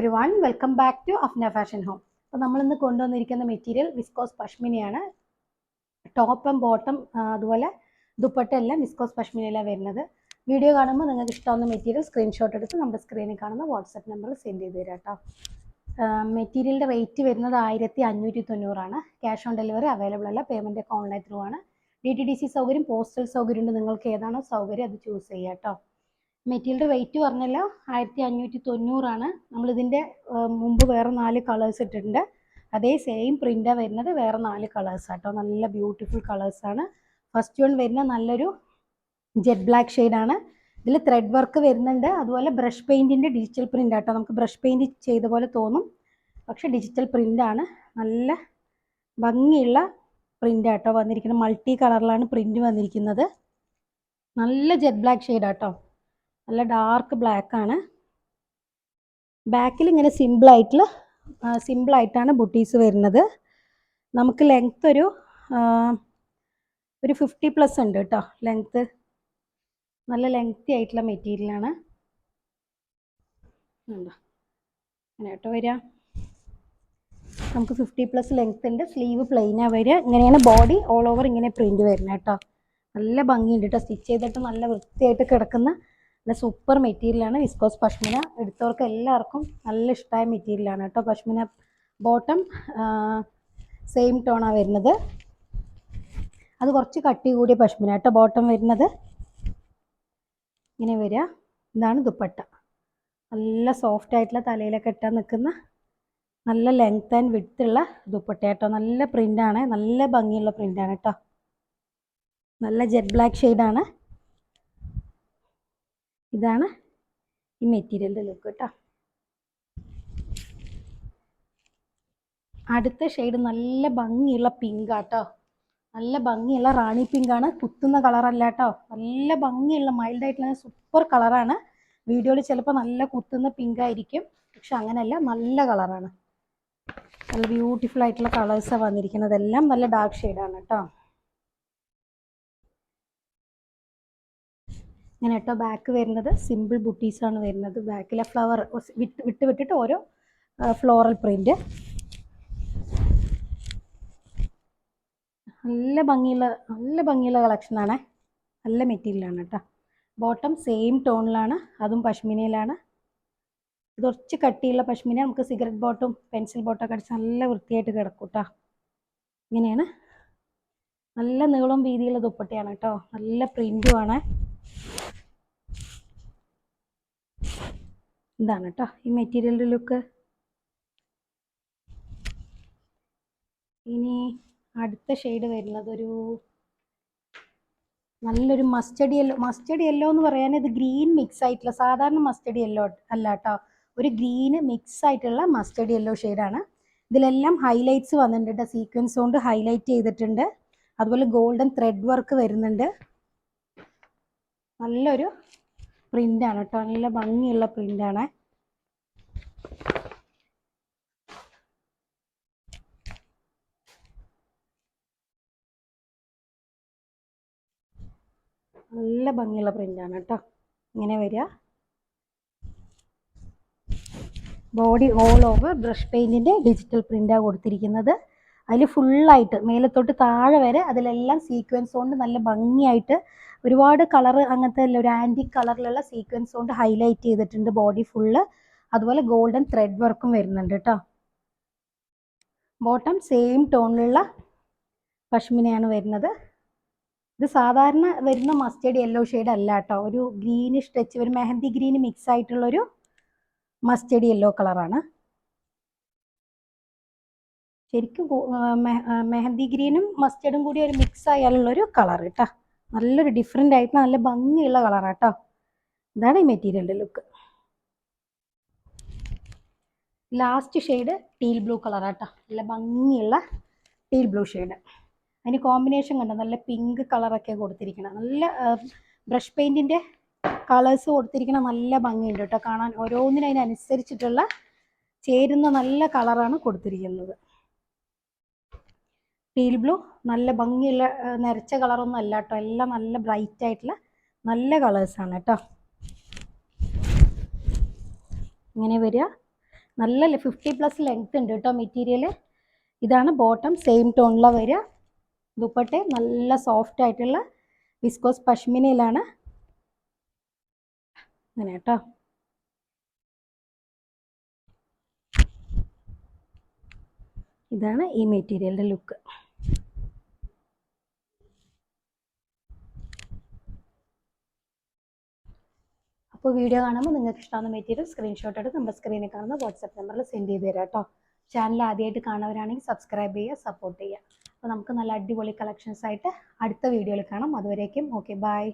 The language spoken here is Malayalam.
Everyone welcome back to Afna fashion home. അപ്പോൾ നമ്മളിന്ന് കൊണ്ടുവന്നിരിക്കുന്ന മെറ്റീരിയൽ വിസ്കോസ് പഷ്മിനയാണ്. ടോപ്പ് ആൻഡ് ബോട്ടം അതുപോലെ ദുപ്പട്ട എല്ലാം വിസ്കോസ് പഷ്മിനയിലാണ് വരുന്നത്. വീഡിയോ കാണുമ്പോൾ നിങ്ങൾക്ക് ഇഷ്ടമാവുന്ന മെറ്റീരിയൽ സ്ക്രീൻഷോട്ട് എടുത്ത് നമ്മുടെ സ്ക്രീനിൽ കാണുന്ന വാട്സപ്പ് നമ്പറിൽ സെൻഡ് ചെയ്ത് തരാം കേട്ടോ. മെറ്റീരിയലിൻ്റെ റേറ്റ് വരുന്നത് 1590 ക്യാഷ് ഓൺ ഡെലിവറി അവൈലബിൾ അല്ല, പേയ്മെൻറ്റ് ഒക്കെ ഓൺലൈൻ ത്രൂ ആണ്. DTDC സൗകര്യം, പോസ്റ്റൽ സൗകര്യം ഉണ്ട്. നിങ്ങൾക്ക് ഏതാണോ സൗകര്യം അത് ചൂസ് ചെയ്യാം കേട്ടോ. മെറ്റീരിയൽ റേറ്റ് പറഞ്ഞല്ലോ 1590. നമ്മളിതിൻ്റെ മുമ്പ് വേറെ 4 കളേഴ്സ് ഇട്ടിട്ടുണ്ട്. അതേ സെയിം പ്രിൻ്റാണ് വരുന്നത്, വേറെ 4 കളേഴ്സ് ആട്ടോ. നല്ല ബ്യൂട്ടിഫുൾ കളേഴ്സാണ്. ഫസ്റ്റ് വൺ വരുന്ന നല്ലൊരു ജെറ്റ് ബ്ലാക്ക് ഷെയ്ഡാണ്. ഇതിൽ ത്രെഡ് വർക്ക് വരുന്നുണ്ട്, അതുപോലെ ബ്രഷ് പെയിൻറ്റിൻ്റെ ഡിജിറ്റൽ പ്രിൻ്റ് ആട്ടോ. നമുക്ക് ബ്രഷ് പെയിൻറ്റ് ചെയ്ത പോലെ തോന്നും, പക്ഷെ ഡിജിറ്റൽ പ്രിൻ്റാണ്. നല്ല ഭംഗിയുള്ള പ്രിൻ്റ് ആട്ടോ വന്നിരിക്കുന്നത്. മൾട്ടി കളറിലാണ് പ്രിൻ്റ് വന്നിരിക്കുന്നത്. നല്ല ജെറ്റ് ബ്ലാക്ക് ഷെയ്ഡാട്ടോ, നല്ല ഡാർക്ക് ബ്ലാക്ക് ആണ്. ബാക്കിൽ ഇങ്ങനെ സിമ്പിളായിട്ടാണ് ബുട്ടീസ് വരുന്നത്. നമുക്ക് ലെങ്ത് ഒരു 50+ ഉണ്ട് കേട്ടോ. ലെങ്ത്ത് നല്ല ലെങ്തി ആയിട്ടുള്ള മെറ്റീരിയലാണ്. അങ്ങനെ കേട്ടോ വരിക. നമുക്ക് 50+ ലെങ്ത് ഉണ്ട്. സ്ലീവ് പ്ലെയിനാണ് വരിക. ഇങ്ങനെയാണ് ബോഡി ഓൾ ഓവർ ഇങ്ങനെ പ്രിന്റ് വരുന്നത് കേട്ടോ. നല്ല ഭംഗിയുണ്ട് കേട്ടോ. സ്റ്റിച്ച് ചെയ്തിട്ട് നല്ല വൃത്തിയായിട്ട് കിടക്കുന്ന നല്ല സൂപ്പർ മെറ്റീരിയലാണ് വിസ്കോസ് പഷ്മിന. എടുത്തവർക്ക് എല്ലാവർക്കും നല്ല ഇഷ്ടമായ മെറ്റീരിയലാണ് കേട്ടോ. പഷ്മിന ബോട്ടം സെയിം ടോണാണ് വരുന്നത്. അത് കുറച്ച് കട്ടി കൂടിയ പഷ്മിന കേട്ടോ ബോട്ടം വരുന്നത്. ഇങ്ങനെ വരിക. ഇതാണ് ദുപ്പട്ട. നല്ല സോഫ്റ്റ് ആയിട്ടുള്ള തലയിലൊക്കെ ഇട്ടാൽ നിൽക്കുന്ന നല്ല ലെങ്ത് ആൻഡ് വിഡ്ത്ത് ഉള്ള ദുപ്പട്ട കേട്ടോ. നല്ല പ്രിൻ്റാണ്, നല്ല ഭംഗിയുള്ള പ്രിൻ്റാണ് കേട്ടോ. നല്ല ജെറ്റ് ബ്ലാക്ക് ഷെയ്ഡാണ്. ഇതാണ് ഈ മെറ്റീരിയലിൻ്റെ ലുക്ക് കേട്ടോ. അടുത്ത ഷെയ്ഡ് നല്ല ഭംഗിയുള്ള പിങ്ക് ആട്ടോ. നല്ല ഭംഗിയുള്ള റാണി പിങ്ക് ആണ്. കുത്തുന്ന കളറല്ല കേട്ടോ. നല്ല ഭംഗിയുള്ള മൈൽഡായിട്ടുള്ള സൂപ്പർ കളറാണ്. വീഡിയോയിൽ ചിലപ്പോൾ നല്ല കുത്തുന്ന പിങ്ക് ആയിരിക്കും, പക്ഷെ അങ്ങനെയല്ല, നല്ല കളറാണ്. നല്ല ബ്യൂട്ടിഫുൾ ആയിട്ടുള്ള കളേഴ്സാണ് വന്നിരിക്കുന്നത്. എല്ലാം നല്ല ഡാർക്ക് ഷെയ്ഡാണ് കേട്ടോ. ഇങ്ങനെ കേട്ടോ ബാക്ക് വരുന്നത് സിമ്പിൾ ബുട്ടീസാണ് വരുന്നത്. ബാക്കിലെ ഫ്ലവർ വിട്ടിട്ട് ഓരോ ഫ്ലോറൽ പ്രിന്റ്. നല്ല ഭംഗിയുള്ള കളക്ഷനാണ്. നല്ല മെറ്റീരിയലാണ് കേട്ടോ. ബോട്ടം സെയിം ടോണിലാണ്, അതും പഷ്മിനയിലാണ്. ഇത് കുറച്ച് കട്ടിയുള്ള പഷ്മിന. നമുക്ക് സിഗരറ്റ് ബോട്ടും പെൻസിൽ ബോട്ടൊക്കെ അടിച്ച് നല്ല വൃത്തിയായിട്ട് കിടക്കും കേട്ടോ. ഇങ്ങനെയാണ്. നല്ല നീളം വീതിയുള്ള ദുപ്പട്ടയാണ് കേട്ടോ. നല്ല പ്രിന്റുമാണ്. ഇതാണ് കേട്ടോ ഈ മെറ്റീരിയലിൻ്റെ ലുക്ക്. ഇനി അടുത്ത ഷെയ്ഡ് വരുന്നത് ഒരു നല്ലൊരു മസ്റ്റർഡ് യെല്ലോ എന്ന് പറയാൻ, ഇത് ഗ്രീൻ മിക്സ് ആയിട്ടുള്ള, സാധാരണ മസ്റ്റർഡ് യെല്ലോ അല്ല കേട്ടോ, ഒരു ഗ്രീന് മിക്സ് ആയിട്ടുള്ള മസ്റ്റർഡ് യെല്ലോ ഷെയ്ഡാണ്. ഇതിലെല്ലാം ഹൈലൈറ്റ്സ് വന്നിട്ടുണ്ട്, സീക്വൻസ് കൊണ്ട് ഹൈലൈറ്റ് ചെയ്തിട്ടുണ്ട്. അതുപോലെ ഗോൾഡൻ ത്രെഡ് വർക്ക് വരുന്നുണ്ട്. നല്ലൊരു പ്രിൻ്റാണ് കേട്ടോ. നല്ല ഭംഗിയുള്ള പ്രിൻ്റാണ്. നല്ല ഭംഗിയുള്ള പ്രിൻ്റാണ് കേട്ടോ. ഇങ്ങനെ വരിക. ബോഡി ഓൾ ഓവർ ബ്രഷ് പെയിൻറ്റിൻ്റെ ഡിജിറ്റൽ പ്രിൻ്റാണ് കൊടുത്തിരിക്കുന്നത്. അതിൽ ഫുള്ളായിട്ട് മേലത്തോട്ട് താഴെ വരെ അതിലെല്ലാം സീക്വൻസ് കൊണ്ട് നല്ല ഭംഗിയായിട്ട് ഒരുപാട് കളറ് അങ്ങനത്തെ അല്ല, ഒരു ആൻറ്റിക് കളറിലുള്ള സീക്വൻസ് കൊണ്ട് ഹൈലൈറ്റ് ചെയ്തിട്ടുണ്ട് ബോഡി ഫുള്ള്. അതുപോലെ ഗോൾഡൻ ത്രെഡ് വർക്കും വരുന്നുണ്ട് കേട്ടോ. ബോട്ടം സെയിം ടോണിലുള്ള പഷ്മിനയാണ് വരുന്നത്. ഇത് സാധാരണ വരുന്ന മസ്റ്റേർഡ് യെല്ലോ ഷെയ്ഡ് അല്ല കേട്ടോ. ഒരു ഗ്രീനിഷ് ടച്ച്, ഒരു മെഹന്തി ഗ്രീൻ മിക്സ് ആയിട്ടുള്ളൊരു മസ്റ്റേർഡ് യെല്ലോ കളറാണ്. ശരിക്കും മെഹന്തി ഗ്രീനും മസ്റ്റേർഡും കൂടി ഒരു മിക്സ് ആയാലുള്ളൊരു കളർ കേട്ടോ. നല്ലൊരു ഡിഫറെൻ്റ് ആയിട്ടുള്ള നല്ല ഭംഗിയുള്ള കളറാണ് കേട്ടോ. ഇതാണ് ഈ മെറ്റീരിയലിൻ്റെ look. Last shade teal blue കളറാട്ടോ. നല്ല ഭംഗിയുള്ള ടീൽ ബ്ലൂ ഷെയ്ഡ്. അതിന് കോമ്പിനേഷൻ കണ്ടോ, നല്ല പിങ്ക് കളറൊക്കെ കൊടുത്തിരിക്കണം. നല്ല ബ്രഷ് പെയിൻറ്റിൻ്റെ കളേഴ്സ് കൊടുത്തിരിക്കണം. നല്ല ഭംഗിയുണ്ട് കേട്ടോ കാണാൻ. ഓരോന്നിനും അതിനനുസരിച്ചിട്ടുള്ള ചേരുന്ന നല്ല കളറാണ് കൊടുത്തിരിക്കുന്നത്. ടീൽ ബ്ലൂ നല്ല ഭംഗിയുള്ള നിറച്ച കളറൊന്നും അല്ല കേട്ടോ. എല്ലാം നല്ല ബ്രൈറ്റ് ആയിട്ടുള്ള നല്ല കളേഴ്സാണ് കേട്ടോ. ഇങ്ങനെ വരിക. നല്ല 50+ ലെങ്ത് ഉണ്ട് കേട്ടോ മെറ്റീരിയൽ. ഇതാണ് ബോട്ടം, സെയിം ടോണിലാണ് വരിക. ദുപ്പട്ട നല്ല സോഫ്റ്റ് ആയിട്ടുള്ള വിസ്കോസ് പഷ്മിനയിലാണ്. അങ്ങനെ കേട്ടോ. ഇതാണ് ഈ മെറ്റീരിയലിൻ്റെ ലുക്ക്. അപ്പോൾ വീഡിയോ കാണുമ്പോൾ നിങ്ങൾക്ക് ഇഷ്ടമാകുന്ന മെറ്റീരിയൽ സ്ക്രീൻഷോട്ട് എടുത്ത് നമ്മുടെ സ്ക്രീനിൽ കാണുന്ന വാട്സാപ്പ് നമ്പറിൽ സെൻഡ് ചെയ്ത് തരാം കേട്ടോ. ചാനൽ ആദ്യമായിട്ട് കാണുന്നവരാണെങ്കിൽ സബ്സ്ക്രൈബ് ചെയ്യുക, സപ്പോർട്ട് ചെയ്യുക. അപ്പോൾ നമുക്ക് നല്ല അടിപൊളി കളക്ഷൻസ് ആയിട്ട് അടുത്ത വീഡിയോയിൽ കാണാം. അതുവരേക്കും ഓക്കെ, ബൈ.